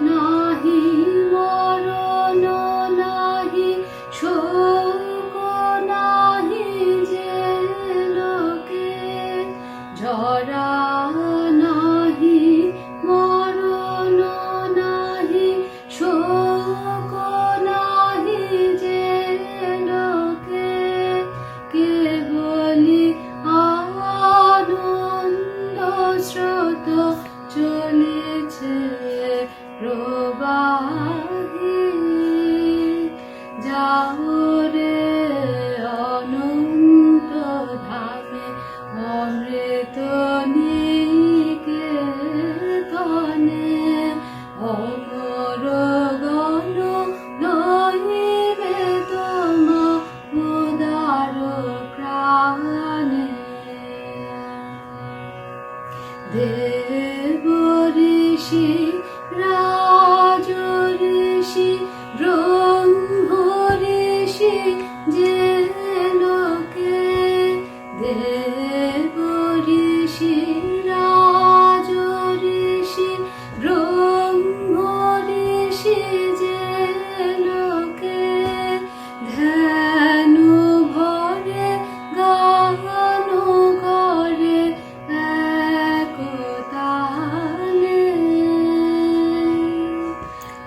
নাহি মরণ নাহি শোক নাহি যে লোকে, জরা নাহি মরণ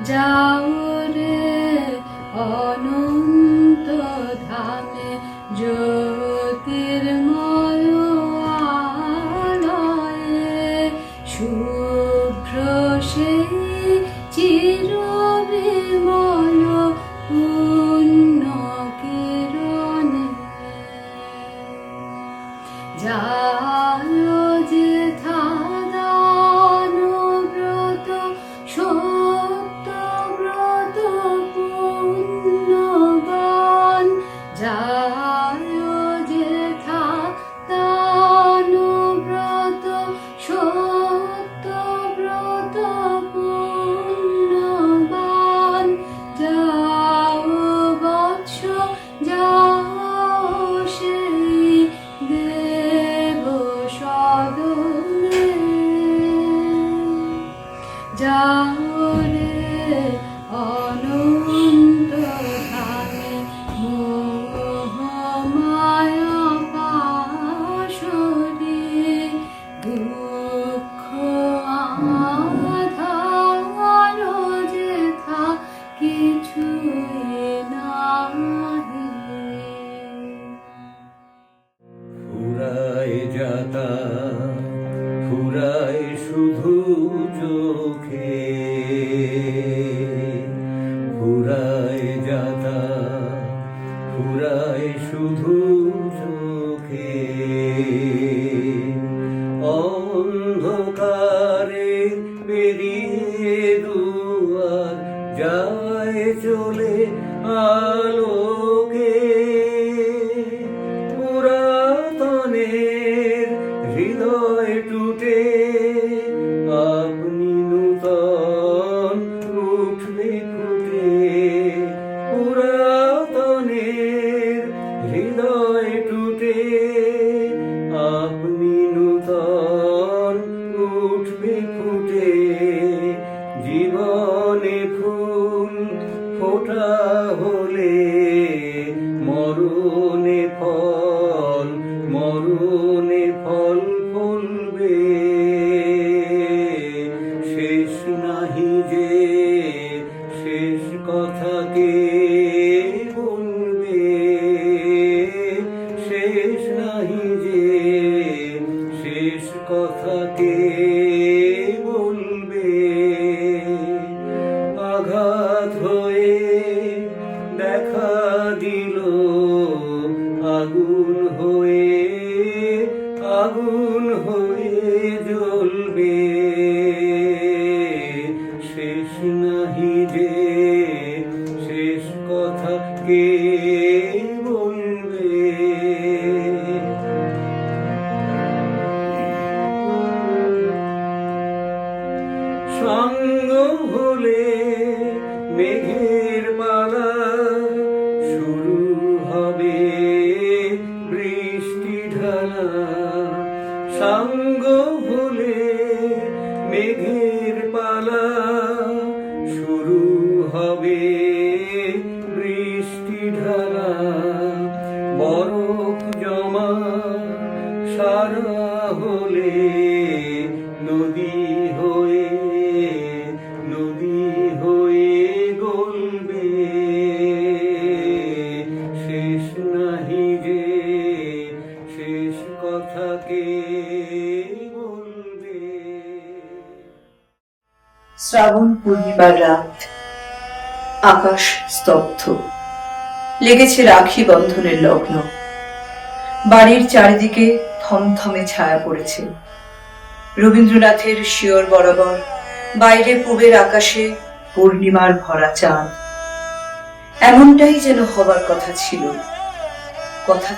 যাও রে অনন্ত ধামে জ্যোতির্ময় আলয়ে, শুভ্র সেই চিরবিমল পুণ্য কিরণে, যায় যেথা দানব্রত সত্যব্রত পুণ্যবান, যায় যেথা দানব্রত সত্যব্রত পুণ্যবান, যাও বৎস যাও সেই দেব সদনে, যাও রে অনন্ত ধামে মোহমায়া পাশরে, দুঃখ আধার যেথা কিছুই নাহি। ফুরায় যাতা ফুরায় শুধু চোখে, ফুরায় যাতা ফুরায় শুধু চোখে, অন্ধকারে পেরিয়ে দুয়ার যায় চলে আলোকে, পুরাতনের হৃদয় টুটে আপনি নূতন উঠবে ফুটে, পুরাতনের হৃদয় টুটে আপনি নূতন উঠবে ফুটে, জীবনে ফুল ফোটা হলে মরণে ফল ফলবে, শেষ নাহি যে শেষ কথাকে বলবে, শেষ নাহি যে শেষ কথাকে বলবে, আঘাত হয়ে দেখা দিল আগুন হয়ে জ্বলবে, শেষ নাহি যে শেষ কথা কে বলবে। সঙ্গ হলে মেঘের পালা শুরু হবে বৃষ্টি ঢালা, সঙ্গ হলে মেঘের পালা শুরু হবে বৃষ্টি ঢালা, বরফ জমা সারা হলে নদী হয়ে গলবে, শেষ নাহি যে শেষ কথাকে বলবে। শ্রাবণ পূর্ণিমার রাত, আকাশ স্তব্ধ, লেগেছে রাখি বন্ধনের লগ্ন, বাড়ির চারিদিকে থমথমে ছায়া পড়েছে। রবীন্দ্রনাথের শিয়র বরাবর বাইরে পূবের আকাশে পূর্ণিমার ভরা চাঁদ। এমনটাই যেন হবার কথা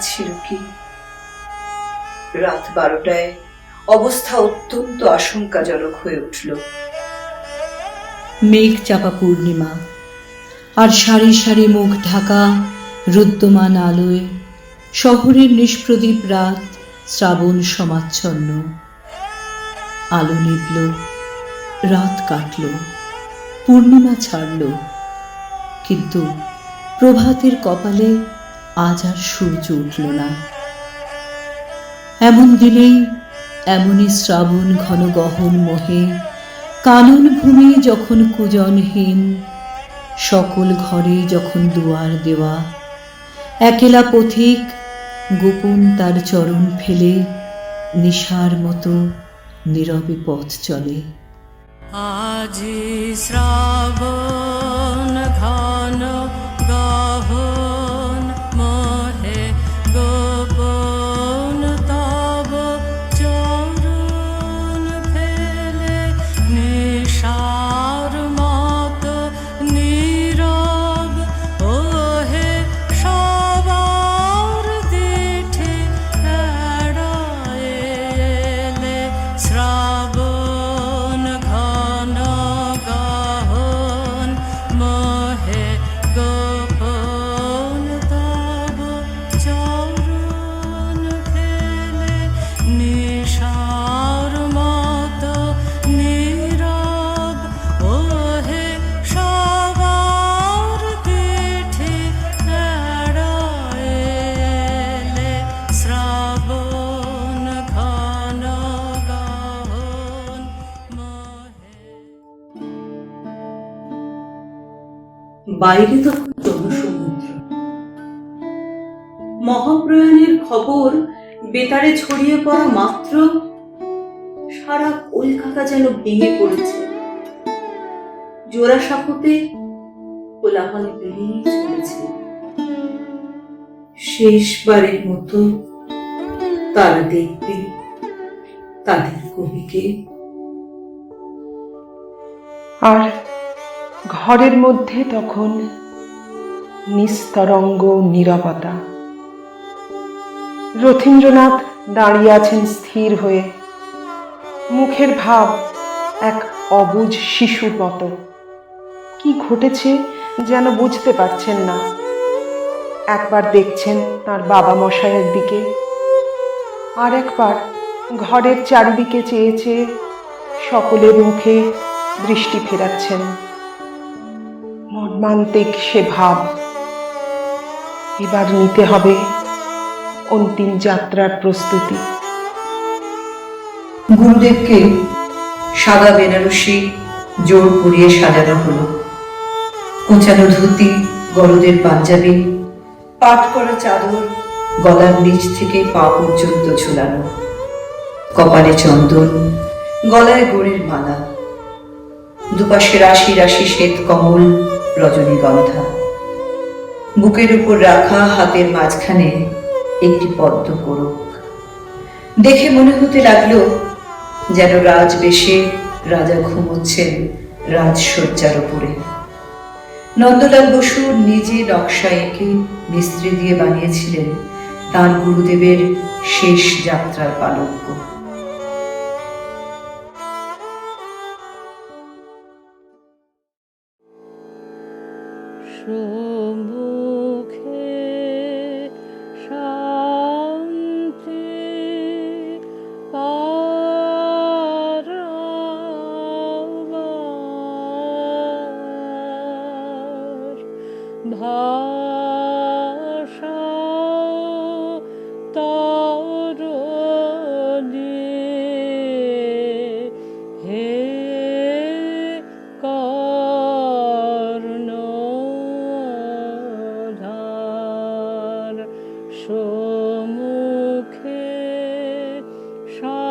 ছিল কি? রাত 12টায় অবস্থা অত্যন্ত আশঙ্কাজনক হয়ে উঠল। মেঘ চাপা পূর্ণিমা, আর সারি সারি মুখ ঢাকা রুদ্যমান আলোয় শহরের নিষ্প্রদীপ রাত শ্রাবণ সমাচ্ছন্ন। আলো নিভল, রাত কাটল, পূর্ণিমা ছাড়ল, কিন্তু প্রভাতের কপালে আজ আর সূর্য উঠল না। এমন দিনেই এমনই শ্রাবণ ঘন গহন মোহে কানন ভূমি যখন কুজনহীন, সকল ঘরে যখন দুয়ার দেওয়া, একেলা পথিক গোপন তার চরণ ফেলে নিশার মতো নীরবে পথ চলে। আজি শ্রাবণ ঘন গহন মহে গোপন তব চরণ ফেলে নিশার মত নীরব ওহে সবার দিঠে এড়াইলে শ্রাবণ ঘন গহন মহে গোপন তব চরণ ফেলে নিশার মত নীরব ওহে সবার দিঠে এড়াইলে শ্রাবণ ঘন গহন মহে। বাইরে তখন জনসমুদ্র। মহাপ্রয়াণের খবর বেতারে ছড়িয়ে পড়া মাত্র সারা কলকাতা যেন ভেঙে পড়েছে। জোড়াসাঁকোতে কোলাহল বেড়েই চলেছে। শেষবারের মতো তারা দেখবে তাদের কবিকে। আর ঘরের মধ্যে তখন নিস্তরঙ্গ নীরবতা। রথীন্দ্রনাথ দাঁড়িয়ে আছেন স্থির হয়ে, মুখের ভাব এক অবুঝ শিশুর মতো। কি ঘটেছে যেন বুঝতে পারছেন না। একবার দেখছেন তার বাবা মশাইয়ের দিকে, আর একবার ঘরের চারিদিকে চেয়ে চেয়ে সকলের মুখে দৃষ্টি ফেরাচ্ছেন। মর্মান্তিক সে ভাব। এবার নিতে হবে অন্তিম যাত্রার প্রস্তুতি। গুরুদেবকে সাদা বেনারসি জোর পরিয়ে সাজানো হলো। কোঁচানো ধুতি, গরদের পাঞ্জাবি, পাট করা চাদর গলার নিচ থেকে পা পর্যন্ত ঝুলানো, কপালে চন্দন, গলায় গোড়ের মালা, দুপাশে রাশি রাশি শ্বেত কমল রজনীগন্ধা, বুকের উপর রাখা হাতের মাঝখানে একটি পদ্ম কোরক। দেখে মনে হতে লাগলো যেন রাজবেশে রাজা ঘুমোচ্ছেন রাজসজ্জার উপরে। নন্দলাল বসু নিজে নকশা এঁকে মিস্ত্রি দিয়ে বানিয়েছিলেন তাঁর গুরুদেবের শেষ যাত্রার পালঙ্ক। সুমুখে শান্তি পারাবার ভাষা তরণী হে কর্ণধার সম্মুখে শান্তি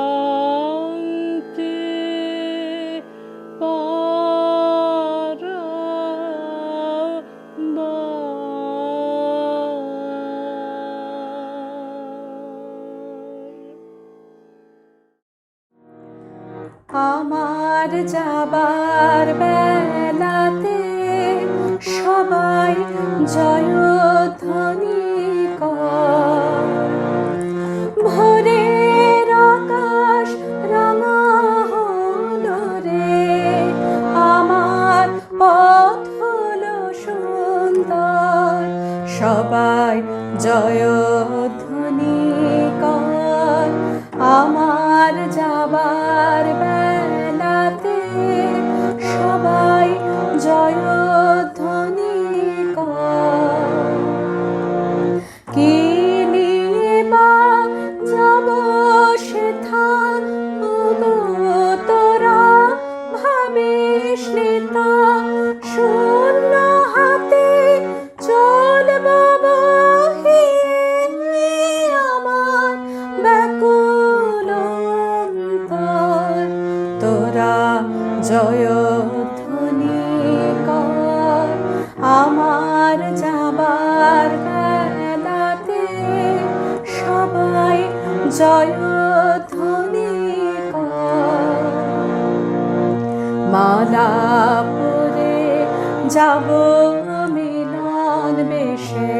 আমার যাবার বেলাতে সবাই জয়ধ্বনি কর। ভোরের আকাশ রাঙা হলো রে, আমার পথ হলো সুন্দর। সবাই জয়ধ্বনি কর। আমার যাবার বেলাতে সবাই জয়ধ্বনি কর। কি নিয়ে বা যাব সেথা তোরা ভাই নিদ্রিতা শূন্য হাতে চলব বহিয়ে আমার ব্যাকুল অন্তর তোরা জয়ধ্বনি কর আমার যাবার বেলাতে সবাই জয়ধ্বনি কর মালা পরে যাব মিলন বেশে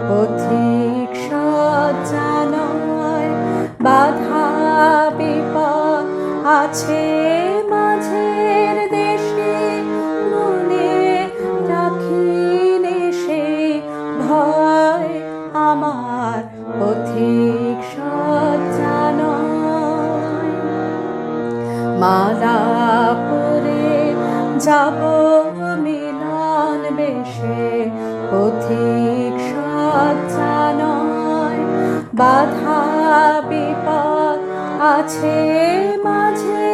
পথিক সজ্জা নয় বাধা বিপদ আছে মাঝের দেশে মনে রাখিনি সে ভয় আমার পথিক সজ্জা নয় মালা পরে যাব মিলন বেশে পথিক সজ্জা নয় বাধা বিপদ আছে মাঝে